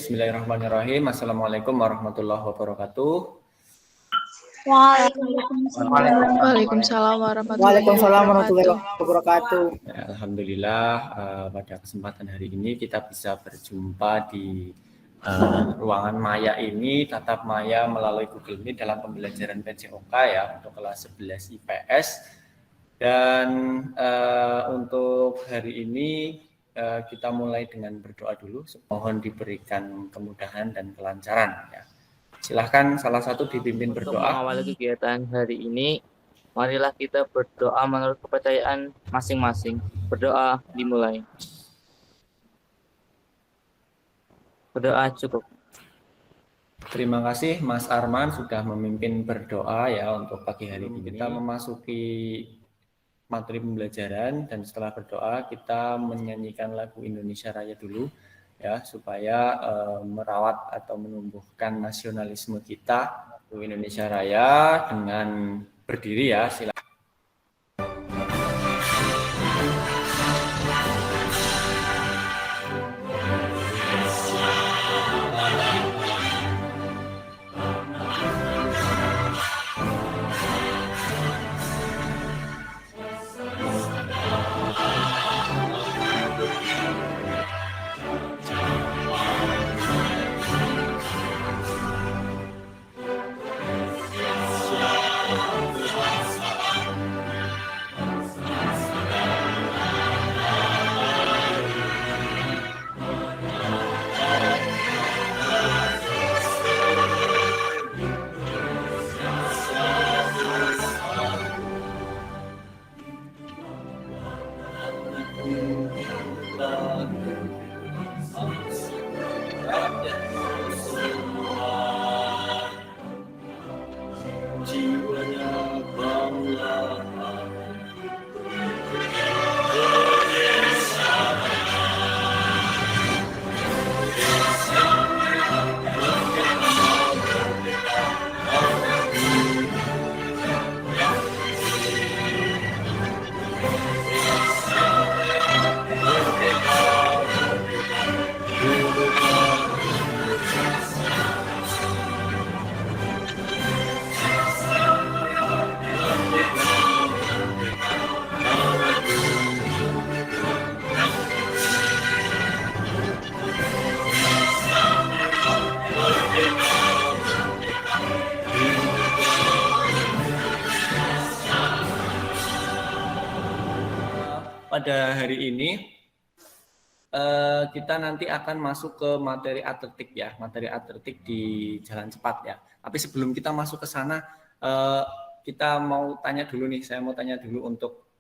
Bismillahirrahmanirrahim. Assalamualaikum warahmatullahi wabarakatuh. Waalaikumsalam warahmatullahi wabarakatuh. Ya, Alhamdulillah pada kesempatan hari ini kita bisa berjumpa di ruangan Maya ini, tatap Maya melalui Google Meet dalam pembelajaran PJOK ya untuk kelas 11 IPS. Dan untuk hari ini kita mulai dengan berdoa dulu. Mohon diberikan kemudahan dan kelancaran. Ya. Silahkan salah satu dipimpin berdoa. Untuk mengawali kegiatan hari ini, marilah kita berdoa menurut kepercayaan masing-masing. Berdoa dimulai. Berdoa cukup. Terima kasih Mas Arman sudah memimpin berdoa ya untuk pagi hari ini. Kita memasuki materi pembelajaran dan setelah berdoa kita menyanyikan lagu Indonesia Raya dulu ya supaya merawat atau menumbuhkan nasionalisme kita. Lagu Indonesia Raya dengan berdiri ya, silakan. Pada hari ini kita nanti akan masuk ke materi atletik ya, materi atletik di jalan cepat ya. Tapi sebelum kita masuk ke sana, kita mau tanya dulu nih, saya mau tanya dulu untuk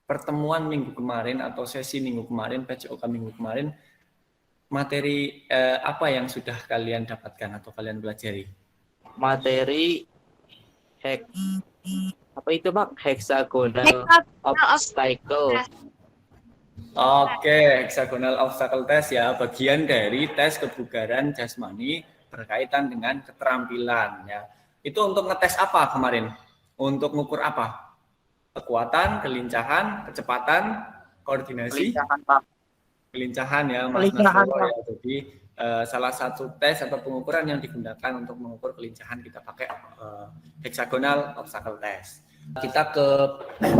pertemuan minggu kemarin atau sesi minggu kemarin, PJOK minggu kemarin, materi apa yang sudah kalian dapatkan atau kalian pelajari? Materi apa itu Pak? Hexagonal obstacle. Oke, hexagonal obstacle test ya, bagian dari tes kebugaran jasmani berkaitan dengan keterampilan ya. Itu untuk ngetes apa kemarin? Untuk ngukur apa? Kekuatan, kelincahan, kecepatan, koordinasi? Kelincahan, Pak. Kelincahan ya, Mas Nasrullah ya. Jadi salah satu tes atau pengukuran yang digunakan untuk mengukur kelincahan kita pakai hexagonal obstacle test. Kita ke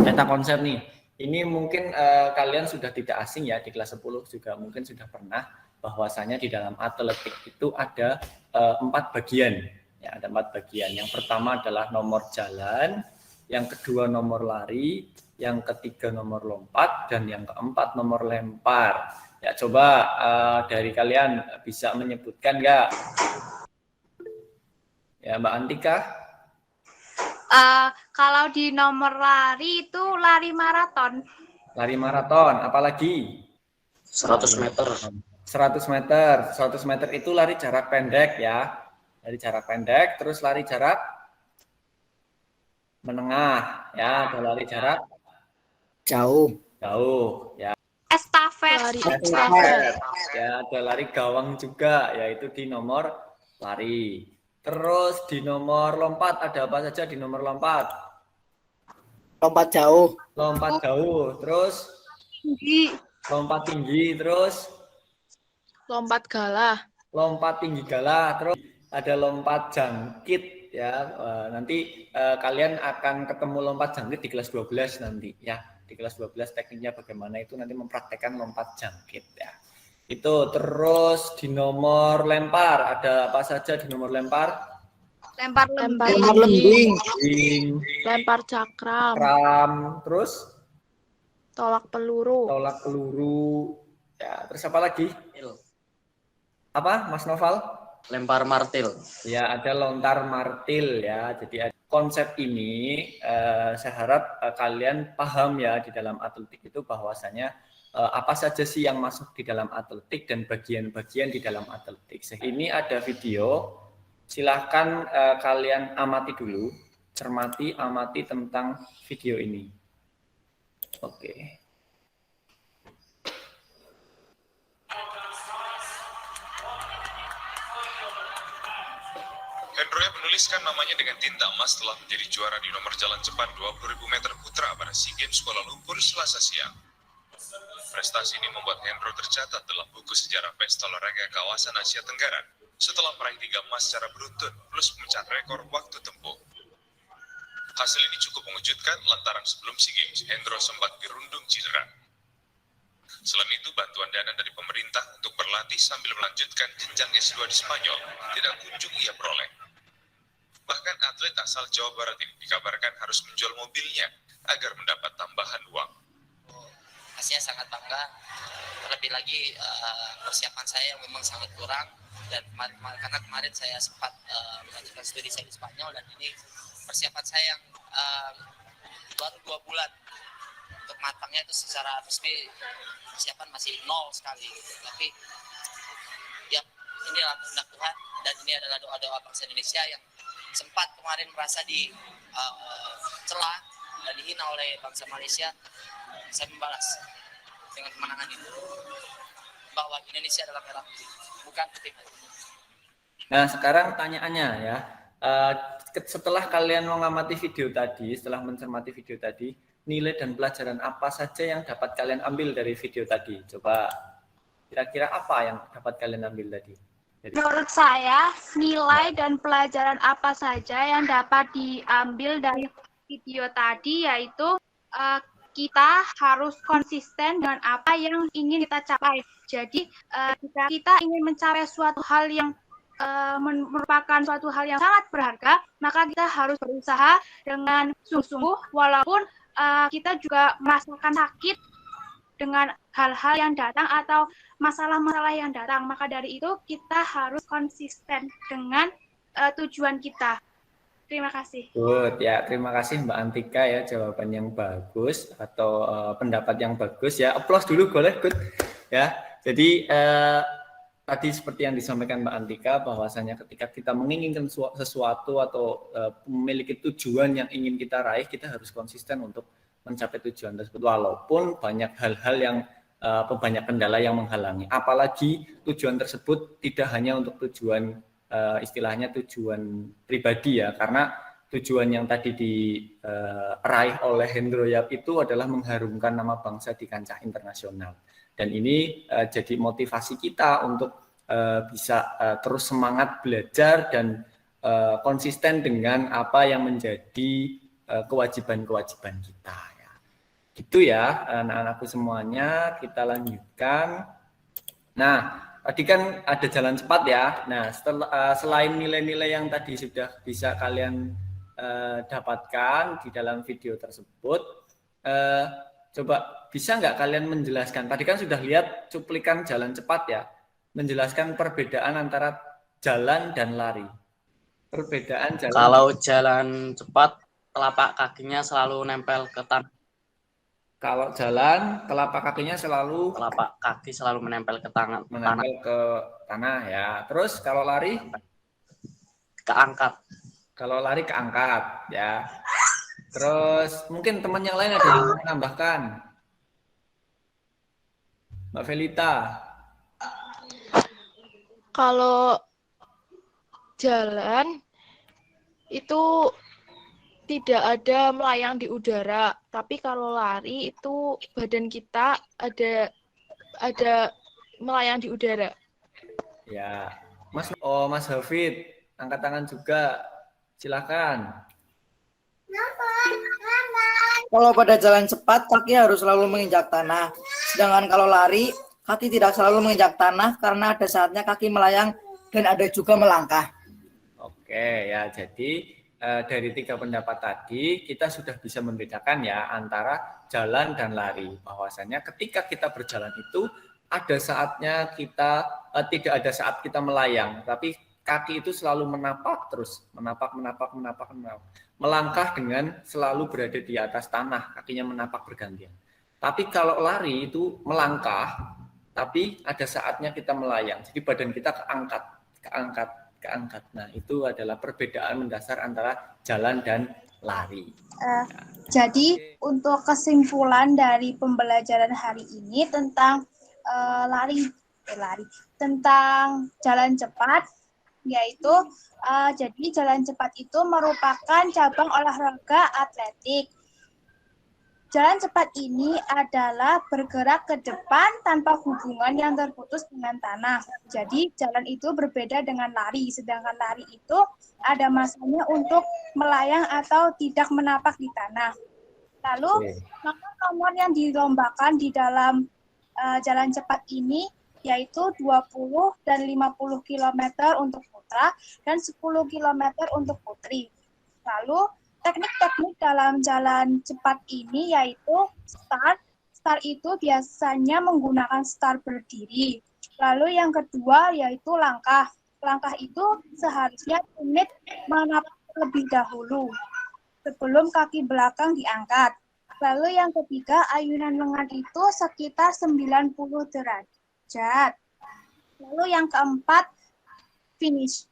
peta konsep nih. Ini mungkin kalian sudah tidak asing ya, di kelas 10 juga mungkin sudah pernah bahwasanya di dalam atletik itu ada 4 bagian. Ya, ada 4 bagian. Yang pertama adalah nomor jalan, yang kedua nomor lari, yang ketiga nomor lompat, dan yang keempat nomor lempar. Ya, coba dari kalian bisa menyebutkan nggak? Ya, Mbak Antika. Kalau di nomor lari itu lari maraton. Lari maraton, apalagi? 100 meter. 100 meter. 100 meter itu lari jarak pendek ya. Lari jarak pendek, terus lari jarak menengah ya, ada lari jarak jauh ya. Estafet. Ya, ada lari gawang juga, yaitu di nomor lari. Terus di nomor lompat ada apa saja di nomor lompat? Lompat jauh. Lompat jauh, terus Tinggi. lompat tinggi, terus Lompat galah. lompat tinggi gala, terus ada lompat jangkit ya. Nanti kalian akan ketemu lompat jangkit di kelas 12 nanti ya. Di kelas 12 tekniknya bagaimana itu nanti mempraktekkan lompat jangkit ya. Itu terus di nomor lempar, ada apa saja di nomor lempar? Lempar Lempar lembing, lembing, lempar cakram, terus tolak peluru, ya. Terus apa lagi? Apa, Mas Noval? Lempar martil. Ya, ada lontar martil ya. Jadi konsep ini saya harap kalian paham ya di dalam atletik itu bahwasanya apa saja sih yang masuk di dalam atletik dan bagian-bagian di dalam atletik. Ini ada video, silahkan kalian amati dulu, cermati, amati tentang video ini. Oke. Hendro menuliskan namanya dengan tinta emas setelah menjadi juara di nomor jalan cepat 20.000 meter putra pada SEA Games Kuala Lumpur Selasa siang. Prestasi ini membuat Hendro tercatat dalam buku sejarah pesta olahraga kawasan Asia Tenggara setelah meraih 3 emas secara beruntun plus memecah rekor waktu tempuh. Hasil ini cukup mengejutkan lantaran sebelum SEA Games Hendro sempat dirundung cedera. Selain itu, bantuan dana dari pemerintah untuk berlatih sambil melanjutkan jenjang S2 di Spanyol tidak kunjung ia peroleh. Bahkan atlet asal Jawa Barat ini dikabarkan harus menjual mobilnya agar mendapat tambahan uang. Pastinya sangat bangga, terlebih lagi persiapan saya yang memang sangat kurang dan karena kemarin saya sempat melanjutkan studi saya di Spanyol dan ini persiapan saya yang baru 2 bulan. Untuk matangnya itu secara resmi persiapan masih nol sekali gitu. Tapi ya inilah kehendak Tuhan dan ini adalah doa-doa bangsa Indonesia yang sempat kemarin merasa celah dan dihina oleh bangsa Malaysia. Saya membalas dengan kemenangan itu bahwa Indonesia adalah merah putih, bukan putih. Nah, sekarang pertanyaannya ya, setelah kalian mengamati video tadi, setelah mencermati video tadi, nilai dan pelajaran apa saja yang dapat kalian ambil dari video tadi? Coba kira-kira apa yang dapat kalian ambil tadi? Menurut saya, nilai dan pelajaran apa saja yang dapat diambil dari video tadi yaitu kita harus konsisten dengan apa yang ingin kita capai. Jadi, jika kita ingin mencapai suatu hal yang merupakan suatu hal yang sangat berharga, maka kita harus berusaha dengan sungguh-sungguh walaupun kita juga merasakan sakit dengan hal-hal yang datang atau masalah-masalah yang datang. Maka dari itu kita harus konsisten dengan tujuan kita. Terima kasih. Good ya, terima kasih Mbak Antika ya, jawaban yang bagus atau pendapat yang bagus ya. Applause dulu boleh, good ya. Jadi tadi seperti yang disampaikan Mbak Antika bahwasanya ketika kita menginginkan sesuatu atau memiliki tujuan yang ingin kita raih, kita harus konsisten untuk mencapai tujuan tersebut walaupun banyak hal-hal yang banyak kendala yang menghalangi. Apalagi tujuan tersebut tidak hanya untuk tujuan istilahnya tujuan pribadi ya, karena tujuan yang tadi diraih oleh Hendro Yap itu adalah mengharumkan nama bangsa di kancah internasional. Dan ini jadi motivasi kita untuk bisa terus semangat belajar dan konsisten dengan apa yang menjadi kewajiban-kewajiban kita. Ya. Gitu ya anak-anakku semuanya, kita lanjutkan. Nah, tadi kan ada jalan cepat ya. Nah, selain nilai-nilai yang tadi sudah bisa kalian dapatkan di dalam video tersebut, coba bisa nggak kalian menjelaskan? Tadi kan sudah lihat cuplikan jalan cepat ya, menjelaskan perbedaan antara jalan dan lari. Perbedaan jalan. Kalau jalan cepat, telapak kakinya selalu nempel ke tanah. Kalau jalan, telapak kakinya selalu Telapak kaki selalu menempel ke tanah. menempel ke tanah ya. Terus kalau lari? Keangkat. Kalau lari keangkat ya. Terus mungkin teman yang lain ada yang mau menambahkan? Mbak Felita. Kalau jalan itu tidak ada melayang di udara, tapi kalau lari itu badan kita ada melayang di udara. Ya, Mas Hafid, angkat tangan juga. Silakan. Kalau pada jalan cepat, kaki harus selalu menginjak tanah. Sedangkan kalau lari, kaki tidak selalu menginjak tanah karena ada saatnya kaki melayang dan ada juga melangkah. Oke ya, jadi dari 3 pendapat tadi kita sudah bisa membedakan ya antara jalan dan lari. Bahwasanya ketika kita berjalan itu ada saatnya kita tidak ada saat kita melayang, tapi kaki itu selalu menapak terus, menapak. Melangkah dengan selalu berada di atas tanah, kakinya menapak bergantian. Tapi kalau lari itu melangkah, tapi ada saatnya kita melayang. Jadi badan kita keangkat. Nah, itu adalah perbedaan mendasar antara jalan dan lari. Jadi untuk kesimpulan dari pembelajaran hari ini tentang tentang jalan cepat, yaitu jadi jalan cepat itu merupakan cabang olahraga atletik. Jalan cepat ini adalah bergerak ke depan tanpa hubungan yang terputus dengan tanah. Jadi jalan itu berbeda dengan lari, sedangkan lari itu ada masanya untuk melayang atau tidak menapak di tanah. Lalu nomor yang dilombakan di dalam jalan cepat ini yaitu 20 dan 50 km untuk putra dan 10 km untuk putri. Lalu teknik-teknik dalam jalan cepat ini yaitu start. Start itu biasanya menggunakan start berdiri. Lalu yang kedua yaitu langkah. Langkah itu seharusnya unit menapak lebih dahulu sebelum kaki belakang diangkat. Lalu yang ketiga, ayunan lengan itu sekitar 90 derajat. Lalu yang keempat, finish.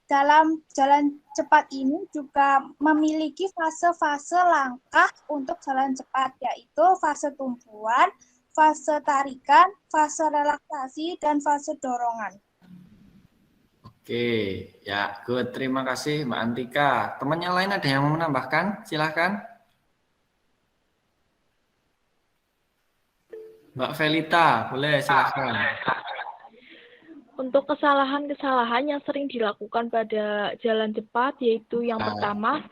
Dalam jalan cepat ini juga memiliki fase-fase langkah untuk jalan cepat, yaitu fase tumpuan, fase tarikan, fase relaksasi, dan fase dorongan. Oke, ya good. Terima kasih Mbak Antika. Teman yang lain ada yang mau menambahkan? Silahkan. Mbak Felita, boleh silahkan. Untuk kesalahan-kesalahan yang sering dilakukan pada jalan cepat, yaitu yang pertama,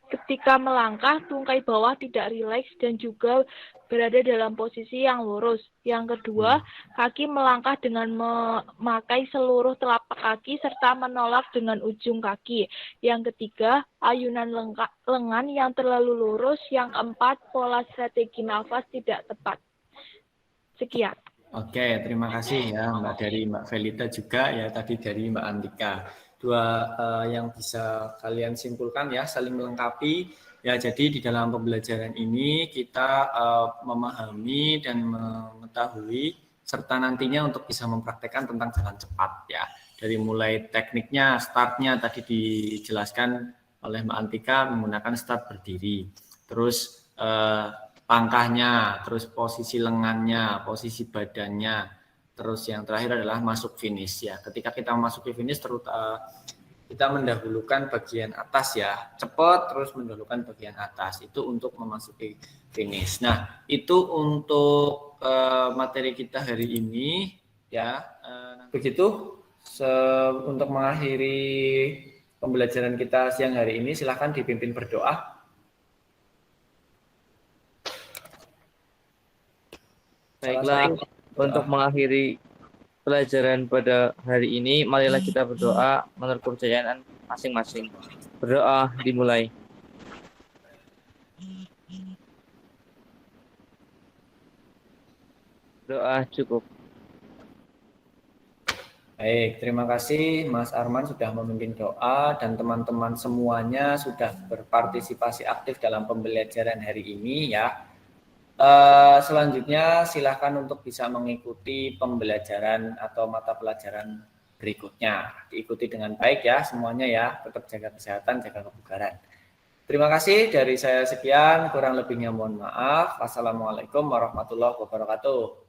ketika melangkah, tungkai bawah tidak rileks dan juga berada dalam posisi yang lurus. Yang kedua, kaki melangkah dengan memakai seluruh telapak kaki serta menolak dengan ujung kaki. Yang ketiga, ayunan lengan yang terlalu lurus. Yang keempat, pola strategi nafas tidak tepat. Sekian. Oke, terima kasih ya Mbak Felita juga ya tadi dari Mbak Antika. Dua yang bisa kalian simpulkan ya, saling melengkapi. Ya, jadi di dalam pembelajaran ini kita memahami dan mengetahui serta nantinya untuk bisa mempraktekkan tentang jalan cepat ya. Dari mulai tekniknya, startnya tadi dijelaskan oleh Mbak Antika menggunakan start berdiri. Terus langkahnya, terus posisi lengannya, posisi badannya, terus yang terakhir adalah masuk finish ya. Ketika kita memasuki finish, kita mendahulukan bagian atas ya, cepat terus mendahulukan bagian atas itu untuk memasuki finish. Nah itu untuk materi kita hari ini ya. Begitu untuk mengakhiri pembelajaran kita siang hari ini, silakan dipimpin berdoa. Baiklah, untuk mengakhiri pelajaran pada hari ini, marilah kita berdoa menurut kepercayaan masing-masing. Berdoa dimulai. Doa cukup. Baik, terima kasih Mas Arman sudah memimpin doa dan teman-teman semuanya sudah berpartisipasi aktif dalam pembelajaran hari ini ya. Selanjutnya silakan untuk bisa mengikuti pembelajaran atau mata pelajaran berikutnya. Diikuti dengan baik ya semuanya ya, tetap jaga kesehatan, jaga kebugaran. Terima kasih dari saya sekian, kurang lebihnya mohon maaf. Wassalamualaikum warahmatullahi wabarakatuh.